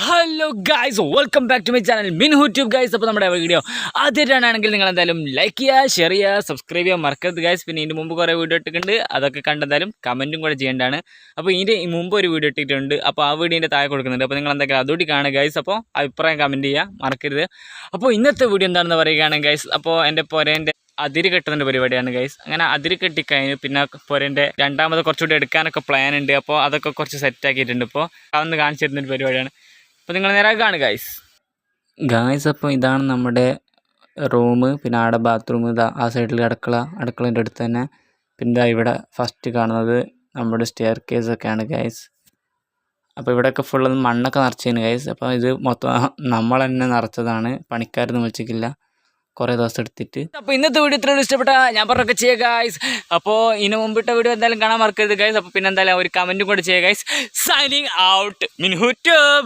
Hello guys, welcome back to my channel Minhu tube guys. അപ്പോൾ നമ്മുടെ video ആദ്യമായിട്ടാണെങ്കിൽ നിങ്ങൾ എന്തായാലും ലൈക്ക് ചെയ്യുക, ഷെയർ ചെയ്യുക, സബ്സ്ക്രൈബ് ചെയ്യാൻ മറക്കരുത് ഗൈസ്. പിന്നെ ഇതിന് മുമ്പ് കുറേ വീഡിയോ ഇട്ടിട്ടുണ്ട്, അതൊക്കെ കണ്ടെന്തായാലും കമൻറ്റും കൂടെ ചെയ്യേണ്ടതാണ്. അപ്പോൾ ഇതിൻ്റെ മുമ്പ് ഒരു വീഡിയോ ഇട്ടിട്ടുണ്ട്, അപ്പോൾ ആ വീഡിയോൻ്റെ താഴെ കൊടുക്കുന്നുണ്ട്. അപ്പോൾ നിങ്ങൾ എന്തൊക്കെ അതുകൂടി കാണുക ഗൈസ്. അപ്പോൾ അഭിപ്രായം കമൻറ്റ് ചെയ്യുക മറക്കരുത്. അപ്പോൾ ഇന്നത്തെ വീഡിയോ എന്താണെന്ന് പറയുകയാണെങ്കിൽ ഗൈസ്, അപ്പോൾ എൻ്റെ പോരേൻ്റെ അതിര് കെട്ടുന്നതിൻ്റെ പരിപാടിയാണ് ഗൈസ്. അങ്ങനെ അതിര് കെട്ടിക്കഴിഞ്ഞു പിന്നെ പോരേൻ്റെ രണ്ടാമത് കുറച്ചുകൂടി എടുക്കാനൊക്കെ പ്ലാൻ ഉണ്ട്. അപ്പോൾ അതൊക്കെ കുറച്ച് സെറ്റ് ആക്കിയിട്ടുണ്ട്. ഇപ്പോൾ അതൊന്ന് കാണിച്ചു തരുന്നൊരു പരിപാടിയാണ്. അപ്പോൾ നിങ്ങൾ നേരെ കാണുക ഗായ്സ്. അപ്പോൾ ഇതാണ് നമ്മുടെ റൂം. പിന്നെ ആടെ ബാത്റൂം, ഇതാ ആ സൈഡിൽ അടുക്കളേൻ്റെ അടുത്ത് തന്നെ. പിന്നെ ഇവിടെ ഫസ്റ്റ് കാണുന്നത് നമ്മുടെ സ്റ്റെയർ കേസൊക്കെയാണ് ഗായ്സ്. അപ്പോൾ ഇവിടെയൊക്കെ ഫുള്ള് മണ്ണൊക്കെ നിറച്ചതാണ് ഗായ്സ്. അപ്പോൾ ഇത് മൊത്തം നമ്മൾ തന്നെ നിറച്ചതാണ്, പണിക്കാരൊന്നും വിളിച്ചിട്ടില്ല, കുറേ ദിവസം എടുത്തിട്ട്. അപ്പോൾ ഇന്നത്തെ വീഡിയോ ഇത്രയും ഇഷ്ടപ്പെട്ട ഞാൻ പറഞ്ഞൊക്കെ ചെയ്യുക ഗായ്സ്. അപ്പോൾ ഇതിന് മുമ്പിട്ട വീഡിയോ എന്തായാലും കാണാൻ മറക്കരുത് ഗായ്സ്. അപ്പോൾ പിന്നെ എന്തായാലും ഒരു കമൻറ്റും കൂടെ ചെയ്യുക ഗായ്സ്. സൈനിങ് ഔട്ട് മിൻഹു ട്യൂബ്.